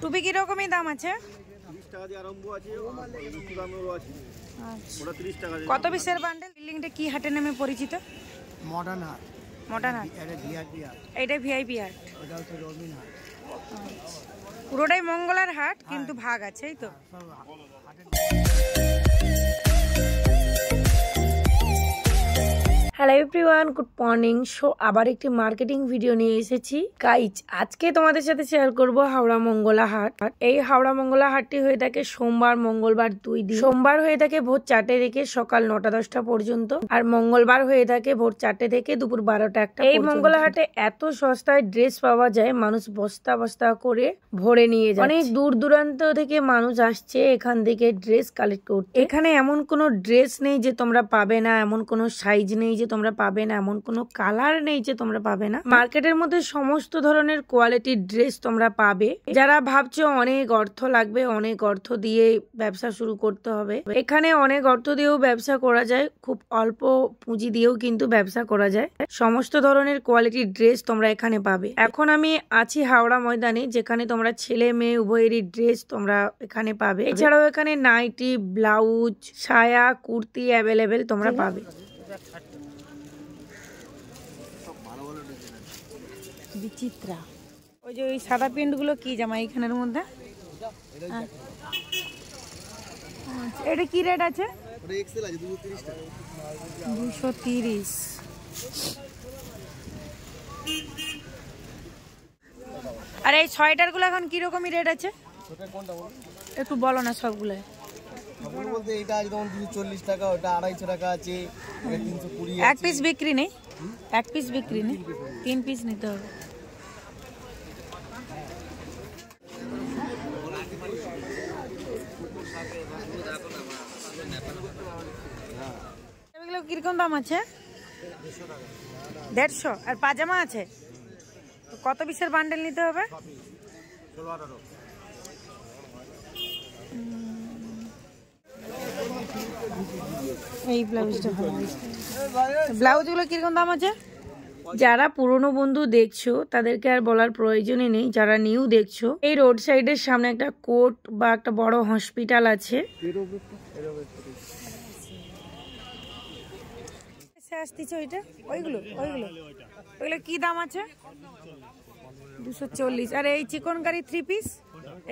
টুপি কি রকমই দাম আছে? 30 টাকা দিয়ে আরম্ভ আছে, বেশি দামেরও আছে। আচ্ছা, ওটা 30 টাকা। কত পিসের বান্ডেল? বিল্ডিংটা কি হাটের নামে পরিচিত? মডার্ন হাট। মডার্ন হাট। এটা ভিআইপি হাট। এটা ভিআইপি হাট। ওটা হচ্ছে রবিন হাট। পুরোটাই মঙ্গলার হাট, কিন্তু ভাগ আছে, এই তো। Hello everyone, good morning. So আবার একটি মার্কেটিং ভিডিও নিয়ে এসেছি গাইজ। আজকে তোমাদের সাথে শেয়ার করব হাওড়া মঙ্গলা হাট। এই হাওড়া মঙ্গলা হাটটি হয়ে থাকে সোমবার মঙ্গলবার 2 দিন। সোমবার হয়ে থাকে ভোর 4টে থেকে সকাল 9টা-10টা পর্যন্ত, আর মঙ্গলবার হয়ে থাকে ভোর 4টে থেকে দুপুর 12টা-1টা। এই মঙ্গলা হাটে এত সস্তায় ড্রেস পাওয়া যায়, মানুষ বস্তা বস্তা করে ভরে নিয়ে যায়। অনেক দূর দূরান্ত থেকে মানুষ আসছে এখান থেকে ড্রেস কালেক্ট করতে। এখানে এমন কোনো ড্রেস নেই যে তোমরা পাবে না, এমন কোনো সাইজ নেই যে তোমরা পাবে না, এমন কোনো কালার নেই যে তোমরা পাবে না। মার্কেটের মধ্যে সমস্ত ধরনের কোয়ালিটির ড্রেস তোমরা পাবে। যারা ভাবছো অনেক অর্থ লাগবে, অনেক অর্থ দিয়ে ব্যবসা শুরু করতে হবে, এখানে অনেক অর্থ দিয়েও ব্যবসা করা যায়, খুব অল্প পুঁজি দিয়েও কিন্তু ব্যবসা করা যায়। সমস্ত ধরনের কোয়ালিটির ড্রেস তোমরা এখানে পাবে। এখন আমি আছি হাওড়া ময়দানে, যেখানে তোমরা ছেলে মেয়ে উভয়েরই ড্রেস তোমরা এখানে পাবে। এছাড়াও এখানে নাইটি, ব্লাউজ, সায়া, কুর্তি অ্যাভেলেবেল তোমরা পাবে। বিচিত্রা, ওই যে ওই সাদা প্যান্ট গুলো কি জামা এইখানের মধ্যে? এটা কি রেট আছে? ওটা এক্সেল আছে 230 টাকা। 230। আর এই সোয়েটার গুলো এখন কি রকমই রেট আছে? সোয়েটার কোনটা বল? একটু বলো না সবগুলো। সবগুলো বলতে এটা আছে যেমন 240 টাকা, ওটা 250 টাকা আছে, এটা 320 আছে। এক পিস বিক্রি নেই? এক পিস বিক্রি নেই, 3 পিস নিতে হবে। এগুলো কিরকম দাম আছে? 150। আর পাজামা আছে? কত পিসের বান্ডেল নিতে হবে? এই ব্লাউজটা ভালো। ব্লাউজগুলো কিরকম দাম আছে? যারা পুরনো বন্ধু দেখছো তাদেরকে আর বলার প্রয়োজনই নেই। যারা নিউ দেখছো, এই রোড সাইডের সামনে একটা কোর্ট বা একটা বড় হসপিটাল আছে। আসতেছে ওইটা, ওইগুলো কি দাম আছে? 240। আর এই চিকনকারি 3 পিস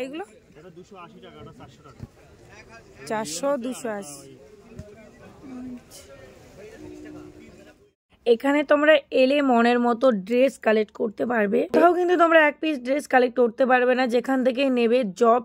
এইগুলো 280 টাকা, ওটা 400 টাকা। 400, 280। এখানে তোমরা এলে মনের মতো ড্রেস কালেক্ট করতে পারবে। তাও কিন্তু তোমরা এক পিস ড্রেস কালেক্ট করতে পারবে না। যেখান থেকে নেবে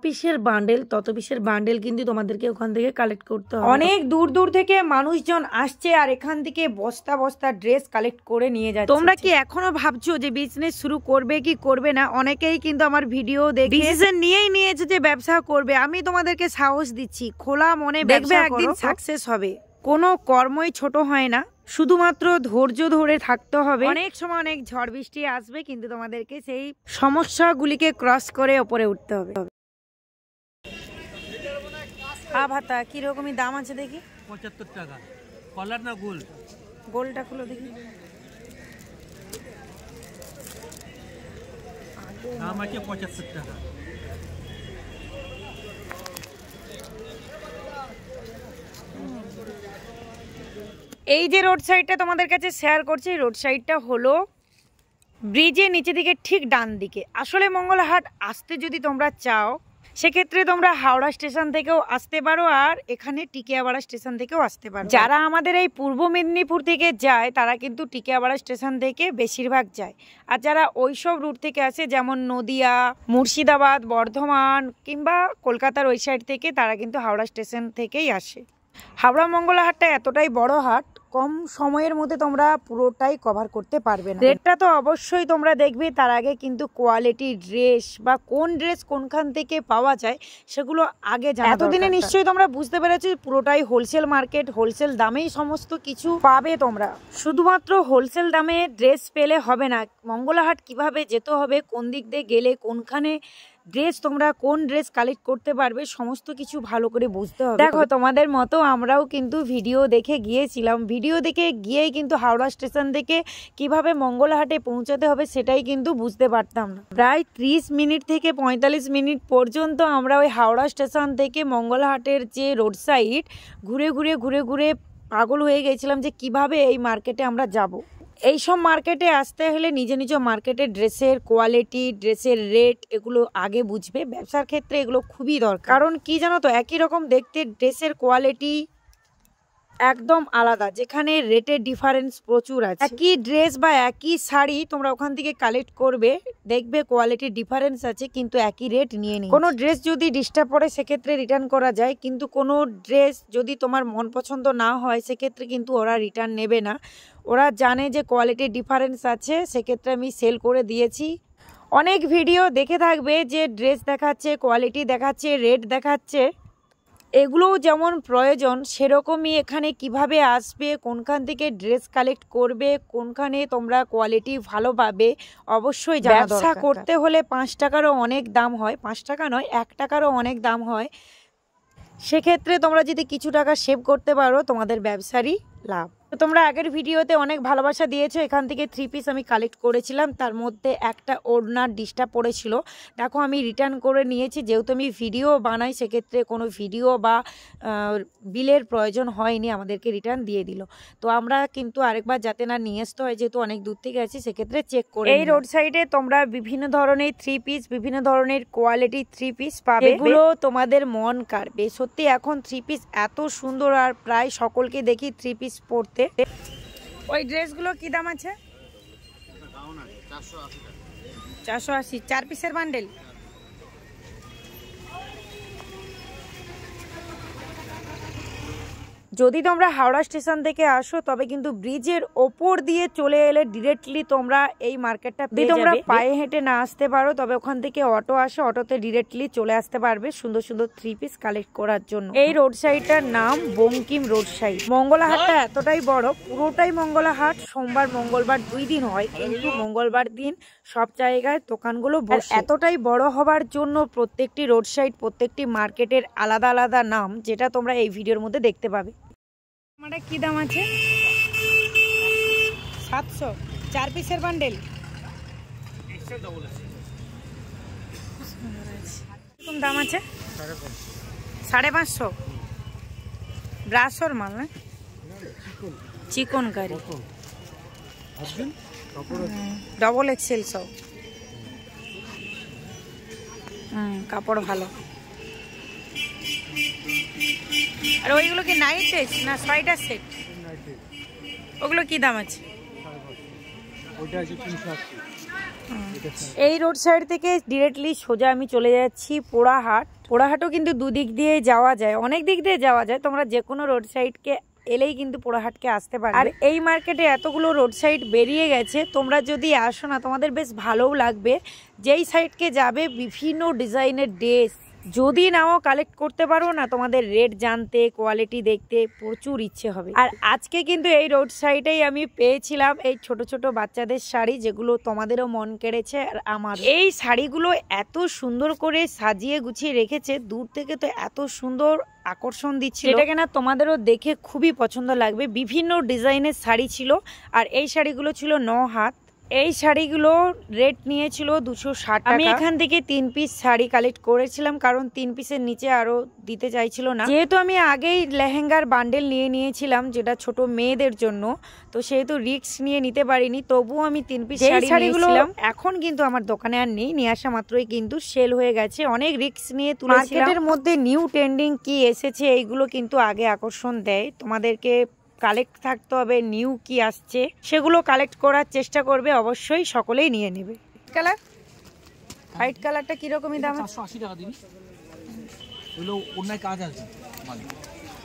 পিসের বান্ডেল, তত পিসের বান্ডেল কিন্তু তোমাদেরকে ওখান থেকে কালেক্ট করতে হবে। অনেক দূর দূর থেকে মানুষজন আসছে আর এখান থেকে বস্তা বস্তা ড্রেস কালেক্ট করে নিয়ে যাচ্ছে। তোমরা কি এখনো ভাবছো যে বিজনেস শুরু করবে কি করবে না? অনেকেই কিন্তু আমার ভিডিও দেখে ডিসিশন নিয়েই নিয়েছে যে ব্যবসা করবে। আমি তোমাদেরকে সাহস দিচ্ছি, খোলা মনে দেখবে একদিন সাকসেস হবে। কোনো কর্মই ছোট হয় না, শুধুমাত্র ধৈর্য ধরে থাকতে হবে। অনেক সময় অনেক ঝড় বৃষ্টি আসবে, কিন্তু তোমাদেরকে সেই সমস্যাগুলিকে ক্রস করে উপরে উঠতে হবে। ভাতা কি রকমই দাম আছে দেখি? 75 টাকা। কলার না গোল? গোলটা খুলো দেখি। দাম আছে 75 টাকা। এই যে রোড সাইডটা তোমাদের কাছে শেয়ার করছি, রোড সাইডটা হলো ব্রিজের নিচে দিকে ঠিক ডান দিকে। আসলে মঙ্গলহাট আসতে যদি তোমরা চাও, সেক্ষেত্রে তোমরা হাওড়া স্টেশন থেকেও আসতে পারো, আর এখানে টিকিয়াপাড়া স্টেশন থেকেও আসতে পারো। যারা আমাদের এই পূর্ব মেদিনীপুর থেকে যায় তারা কিন্তু টিকিয়াপাড়া স্টেশন থেকে বেশিরভাগ যায়। আর যারা ওইসব রুট থেকে আসে, যেমন নদিয়া, মুর্শিদাবাদ, বর্ধমান কিংবা কলকাতার ওই সাইড থেকে, তারা কিন্তু হাওড়া স্টেশন থেকেই আসে। হাওড়া মঙ্গলা হাটটা এতটাই বড় হাট, কম সময়ের মধ্যে তোমরা পুরোটাই কভার করতে পারবে না। রেটটা তো অবশ্যই তোমরা দেখবে, তার আগে কিন্তু কোয়ালিটি ড্রেস বা কোন ড্রেস কোনখান থেকে পাওয়া যায় সেগুলো আগে জানা। এতদিনে নিশ্চয়ই তোমরা বুঝতে পেরেছো পুরোটাই হোলসেল মার্কেট, হোলসেল দামেই সমস্ত কিছু পাবে তোমরা। শুধুমাত্র হোলসেল দামে ড্রেস পেলে হবে না। মঙ্গলা হাট কিভাবে যেতে হবে, কোন দিক দিয়ে গেলে কোনখানে ড্রেস তোমরা কোন ড্রেস কালেক্ট করতে পারবে সমস্ত কিছু ভালো করে বুঝতে হবে। দেখো তোমাদের মতো আমরাও কিন্তু ভিডিও দেখে গিয়েছিলাম, ভিডিও দেখে গিয়েই কিন্তু হাওড়া স্টেশন থেকে কিভাবে মঙ্গলাহাটে পৌঁছাতে হবে সেটাই কিন্তু বুঝতে পারতাম না। প্রায় 30 মিনিট থেকে 45 মিনিট পর্যন্ত আমরা ওই হাওড়া স্টেশন থেকে মঙ্গলাহাটের যে রোড সাইড ঘুরে ঘুরে পাগল হয়ে গেছিলাম যে কিভাবে এই মার্কেটে আমরা যাব। এইসব মার্কেটে আসতে হলে নিজ মার্কেটের ড্রেসের কোয়ালিটি, ড্রেসের রেট এগুলো আগে বুঝবে। ব্যবসার ক্ষেত্রে এগুলো খুবই দরকার, কারণ কি জানো তো, একই রকম দেখতে ড্রেসের কোয়ালিটি একদম আলাদা, যেখানে রেটের ডিফারেন্স প্রচুর আছে। একই ড্রেস বা একই শাড়ি তোমরা ওখান থেকে কালেক্ট করবে, দেখবে কোয়ালিটির ডিফারেন্স আছে কিন্তু একই রেট নিয়ে নিই। কোনো ড্রেস যদি ডিস্টার্ব পড়ে সেক্ষেত্রে রিটার্ন করা যায়, কিন্তু কোনো ড্রেস যদি তোমার মন পছন্দ না হয় সেক্ষেত্রে কিন্তু ওরা রিটার্ন নেবে না। ওরা জানে যে কোয়ালিটির ডিফারেন্স আছে, সেক্ষেত্রে আমি সেল করে দিয়েছি। অনেক ভিডিও দেখে থাকবে যে ড্রেস দেখাচ্ছে, কোয়ালিটি দেখাচ্ছে, রেট দেখাচ্ছে, এগুলোও যেমন প্রয়োজন সেরকমই এখানে কিভাবে আসবে, কোনখান থেকে ড্রেস কালেক্ট করবে, কোনখানে তোমরা কোয়ালিটি ভালো পাবে অবশ্যই জানা দরকার। ব্যবসা করতে হলে 5 টাকারও অনেক দাম হয়, 5 টাকা নয় 1 টাকারও অনেক দাম হয়। সেক্ষেত্রে তোমরা যদি কিছু টাকা সেভ করতে পারো তোমাদের ব্যবসারই লাভ। তো তোমরা আগের ভিডিওতে অনেক ভালোবাসা দিয়েছো, এখান থেকে 3 পিস আমি কালেক্ট করেছিলাম, তার মধ্যে একটা ওড়নার ডিস্টার্ব পড়েছিল। দেখো আমি রিটার্ন করে নিয়েছি, যেহেতু আমি ভিডিও বানাই সেক্ষেত্রে কোনো ভিডিও বা বিলের প্রয়োজন হয়নি, আমাদেরকে রিটার্ন দিয়ে দিল। তো আমরা কিন্তু আরেকবার যাতে না নিয়ে আসতে হয়, যেহেতু অনেক দূর থেকে আছি সেক্ষেত্রে চেক করে। এই রোড সাইডে তোমরা বিভিন্ন ধরনের 3 পিস, বিভিন্ন ধরনের কোয়ালিটির 3 পিস পাবে, এগুলো তোমাদের মন কাড়বে। সত্যি এখন 3 পিস এত সুন্দর, আর প্রায় সকলকে দেখি 3 পিস পরতে। ওই ড্রেসগুলো কি দাম আছে? 480, 4 পিসের বান্ডেল। যদি তোমরা হাওড়া স্টেশন থেকে আসো তবে কিন্তু ব্রিজের ওপর দিয়ে চলে এলে ডিরেক্টলি তোমরা এই মার্কেটটা পেয়ে যাবে। তোমরা পায়ে হেঁটে না আসতে পারো তবে ওখান থেকে অটো আসে, অটোতে ডিরেক্টলি চলে আসতে পারবে সুন্দর সুন্দর 3 পিস কালেক্ট করার জন্য। এই রোড সাইডটার নাম বঙ্কিম রোড সাইড। মঙ্গলাহাটটা এতটাই বড়, পুরোটাই মঙ্গলাহাট। সোমবার মঙ্গলবার 2 দিন হয়, কিন্তু মঙ্গলবার দিন সব জায়গায় দোকানগুলো বসে। এতটাই বড় হবার জন্য প্রত্যেকটি রোড সাইড, প্রত্যেকটি মার্কেটের আলাদা আলাদা নাম, যেটা তোমরা এই ভিডিওর মধ্যে দেখতে পাবে। আমারটা কি দাম আছে? 700, 4 পিসের বান্ডেল। এরকম দাম আছে 550। ব্রাশোর মাল না, চিকন কারি, ডবল এক্সেল সব। কাপড় ভালো। আর ওইগুলো কি নাইট ড্রেস না সোয়েটার সেট? ওগুলো কি দাম আছে? এই রোড সাইড থেকে ডিরেক্টলি সোজা আমি চলে যাচ্ছি পোড়াহাট। পোড়াহাটও কিন্তু দুদিক দিয়ে যাওয়া যায়, অনেক দিক দিয়ে যাওয়া যায়। তোমরা যে কোনো রোড সাইডকে এলেই কিন্তু পোড়াহাটকে আসতে পারবে। আর এই মার্কেটে এতগুলো রোড সাইড বেরিয়ে গেছে, তোমরা যদি আসো না তোমাদের বেশ ভালোও লাগবে। যেই সাইডকে যাবে বিভিন্ন ডিজাইনের ড্রেস যদি নাও কালেক্ট করতে পারো না, তোমাদের রেট জানতে, কোয়ালিটি দেখতে প্রচুর ইচ্ছে হবে। আর আজকে কিন্তু এই রোড সাইডেই আমি পেয়েছিলাম এই ছোট ছোট বাচ্চাদের শাড়ি, যেগুলো তোমাদেরও মন কেড়েছে আর আমার। এই শাড়িগুলো এত সুন্দর করে সাজিয়ে গুছিয়ে রেখেছে, দূর থেকে তো এত সুন্দর আকর্ষণ দিচ্ছিল, এটাকে না তোমাদেরও দেখে খুবই পছন্দ লাগবে। বিভিন্ন ডিজাইনের শাড়ি ছিল, আর এই শাড়িগুলো ছিল 9 হাত। এই শাড়িগুলো রেট নিয়েছিল 260 টাকা। আমি এখান থেকে 3 পিস শাড়ি কালেক্ট করেছিলাম, কারণ 3 পিসের নিচে আরো দিতে চাইছিল না। যেহেতু আমি আগেই লেহেঙ্গার বান্ডেল নিয়ে নিয়েছিলাম, যেটা ছোট মেয়েদের জন্য, তো সেহেতু রিস্ক নিয়ে নিতে পারিনি। তবুও আমি 3 পিস শাড়িগুলো এখন কিন্তু আমার দোকানে আর নেই, নিয়ে আসা মাত্রই কিন্তু সেল হয়ে গেছে। অনেক রিস্ক নিয়ে তুলেছিলাম। মার্কেটের মধ্যে নিউ ট্রেন্ডিং কি এসেছে এইগুলো কিন্তু আগে আকর্ষণ দেয়, তোমাদেরকে কালেক্ট থাকতে হবে নিউ কি আসছে সেগুলো কালেক্ট করার চেষ্টা করবে। অবশ্যই সকলেই নিয়ে নেবে। কালার হোয়াইট কালারটা কিরকমই দাম? 480 টাকা দিন। এগুলো অন্যায় কাজ আছে, মানে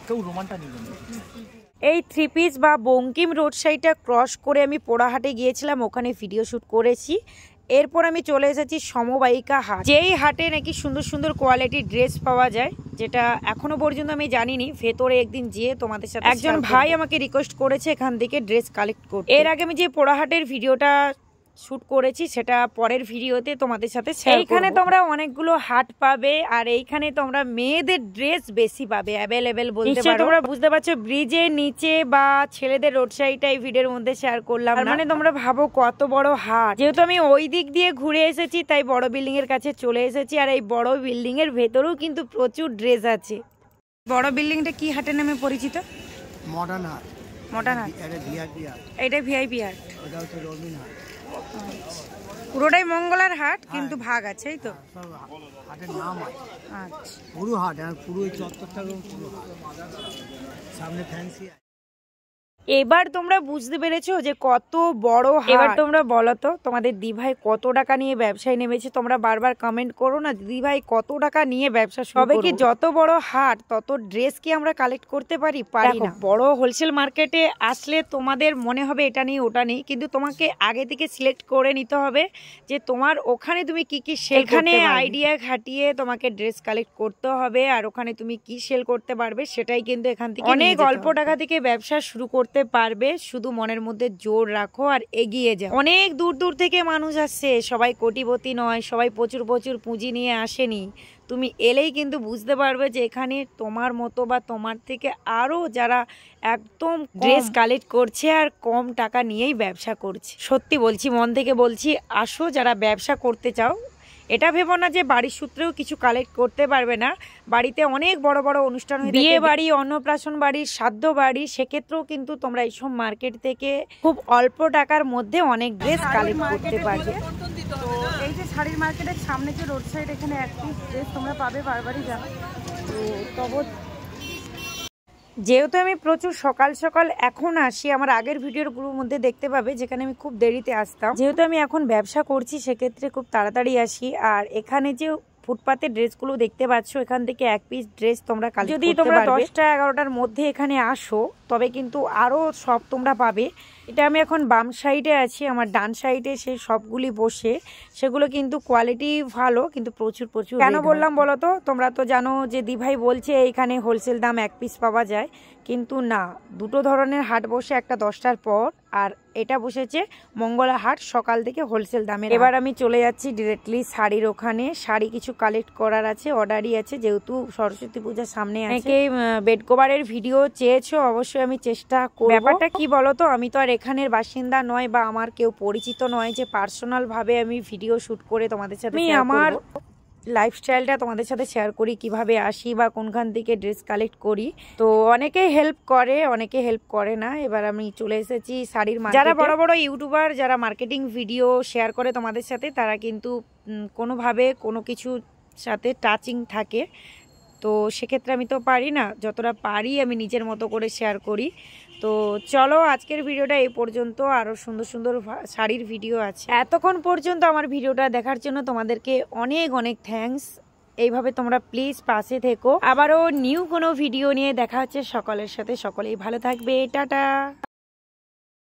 কেউ রোমানটা নেবেন। এই 3 পিস বা বঙ্কিম রোড সাইডটা ক্রস করে আমি পোড়াহাটে গিয়েছিলাম, ওখানে ভিডিও শ্যুট করেছি। এরপর আমি চলে এসেছি সমবায়িকা হাট, যেই হাটে নাকি সুন্দর সুন্দর কোয়ালিটির ড্রেস পাওয়া যায়, যেটা এখনো পর্যন্ত আমি জানিনি। ভেতরে একদিন যেয়ে তোমাদের সাথে একজন ভাই আমাকে রিকোয়েস্ট করেছে এখান থেকে ড্রেস কালেক্ট করতে। এর আগে আমি যে পোড়াহাটের ভিডিওটা শুট করেছি সেটা পরের ভিডিওতে তোমাদের সাথে শেয়ার করব। এইখানে তোমরা অনেকগুলো হাট পাবে আর এইখানে তোমরা মেয়েদের ড্রেস বেশি পাবে, অ্যাভেলেবেল বলতে পারো। তোমরা বুঝতে পারছো ব্রিজের নিচে বা ছেলেদের রোড সাইডটা এই ভিডিওর মধ্যে শেয়ার করলাম। মানে তোমরা ভাবো কত বড় হাট। যেহেতু আমি ওই দিক দিয়ে ঘুরে এসেছি তাই বড় বিল্ডিং এর কাছে চলে এসেছি। আর এই বড় বিল্ডিং এর ভেতরেও কিন্তু প্রচুর ড্রেস আছে। বড় বিল্ডিংটা কি হাটের নামে পরিচিত? মডার্ন হাট। মডার্ন হাট, এটা ভিআইপি হাট। এটা ভিআইপি হাট, ওটা হচ্ছে রবিন হাট। পুরোটাই মঙ্গলার হাট কিন্তু ভাগ আছে, এই তো সব হাটের নাম আছে। আচ্ছা, পুরো হাট, আর পুরো এই চত্বরটা পুরো হাট। সামনে ফ্যান্সি। এবার তোমরা বুঝতে পেরেছো যে কত বড় হাট। এবার তোমরা বলো তো তোমাদের দিভাই কত টাকা নিয়ে ব্যবসায় নেমেছে? তোমরা বারবার কমেন্ট করো না দিভাই কত টাকা নিয়ে ব্যবসা শুরু করবে। কি যত বড় হাট তত ড্রেস কি আমরা কালেক্ট করতে পারি? পারি না। বড় হোলসেল মার্কেটে আসলে তোমাদের মনে হবে এটা নেই ওটা নেই, কিন্তু তোমাকে আগে থেকে সিলেক্ট করে নিতে হবে যে তোমার ওখানে তুমি কি কি সেল করতে পারবে। এখানে আইডিয়া খাটিয়ে তোমাকে ড্রেস কালেক্ট করতে হবে আর ওখানে তুমি কি সেল করতে পারবে সেটাই কিন্তু এখান থেকে অনেক অল্প টাকা থেকে ব্যবসা শুরু করতে পারবে। শুধু মনের মধ্যে জোর রাখো আর এগিয়ে যাও। অনেক দূর দূর থেকে মানুষ আসছে, সবাই কোটিপতি নয়, সবাই প্রচুর প্রচুর পুঁজি নিয়ে আসেনি। তুমি এলেই কিন্তু বুঝতে পারবে যে এখানে তোমার মতো বা তোমার থেকে আরো যারা একদম ড্রেস কালেক্ট করছে আর কম টাকা নিয়েই ব্যবসা করছে। সত্যি বলছি, মন থেকে বলছি, আসো যারা ব্যবসা করতে চাও। এটা ভেবো না যে বাড়ির সূত্রেও কিছু কালেক্ট করতে পারবে না। বাড়িতে অনেক বড় বড় অনুষ্ঠান হয়, বিয়ে বাড়ি, অন্নপ্রাশন বাড়ি, শ্রাদ্ধ বাড়ি, সেক্ষেত্রেও কিন্তু তোমরা এইসব মার্কেট থেকে খুব অল্প টাকার মধ্যে অনেক ড্রেস কালেক্ট করতে পারবে। তো এই যে শাড়ির মার্কেটের সামনে যে রোড সাইড, এখানে এক পিস ড্রেস তোমরা পাবে, বারবারই জানো। তো তবে যেহেতু আমি প্রচুর সকাল সকাল এখন আসি, আমার আগের ভিডিওগুলোর মধ্যে দেখতে পাবে যেখানে আমি খুব দেরিতে আসতাম। যেহেতু আমি এখন ব্যবসা করছি সেক্ষেত্রে খুব তাড়াতাড়ি আসি। আর এখানে যে ফুটপাতের ড্রেসগুলো দেখতে পাচ্ছ, এখান থেকে এক পিস ড্রেস তোমরা কালেক্ট করতে পারবে। যদি তোমরা 10টা 11টার মধ্যে এখানে আসো তবে কিন্তু আরো সব তোমরা পাবে। এটা আমি এখন বাম সাইডে আছি, আমার ডান সাইডে সেই সবগুলি বসে, সেগুলো কিন্তু কোয়ালিটি ভালো কিন্তু প্রচুর প্রচুর। কেন বললাম বলো তো? তোমরা তো জানো যে দিভাই বলছে এইখানে হোলসেল দাম এক পিস পাওয়া যায়, কিন্তু না, দুটো ধরনের হাট বসে, একটা 10টার পর আর এটা বসেছে মঙ্গলা হাট সকাল থেকে হোলসেল দামে। এবার আমি চলে যাচ্ছি ডিরেক্টলি শাড়ির ওখানে। শাড়ি কিছু কালেক্ট করার আছে, অর্ডারই আছে, যেহেতু সরস্বতী পূজার সামনে আছে। বেড কভারের ভিডিও চেয়েছো, অবশ্যই আমি চেষ্টা করব। ব্যাপারটা কি বলতো, আমি তো আর এখানের বাসিন্দা নয় বা আমার কেউ পরিচিত নয় যে পার্সোনাল ভাবে আমি ভিডিও শুট করে তোমাদের সাথে আমার লাইফস্টাইলটা তোমাদের সাথে শেয়ার করি, কিভাবে আসি বা কোনখান থেকে ড্রেস কালেক্ট করি। তো অনেকে হেল্প করে, অনেকে হেল্প করে না। এবার আমি চলে এসেছি শাড়ির মার্কেটে। যারা বড় বড় ইউটিউবার, যারা মার্কেটিং ভিডিও শেয়ার করে তোমাদের সাথে, তারা কিন্তু কোনোভাবে কোনো কিছুর সাথে টাচিং থাকে। তো সেক্ষেত্রে আমি তো পারি না, যতটা পারি আমি নিজের মতো করে শেয়ার করি। তো চলো আজকের ভিডিওটা এই পর্যন্ত। আরও সুন্দর সুন্দর শাড়ির ভিডিও আছে। এতক্ষণ পর্যন্ত আমার ভিডিওটা দেখার জন্য তোমাদেরকে অনেক অনেক থ্যাঙ্কস। এইভাবে তোমরা প্লিজ পাশে থেকো। আবারও নিউ কোনো ভিডিও নিয়ে দেখা হচ্ছে সকলের সাথে। সকলেই ভালো থাকবে, টাটা।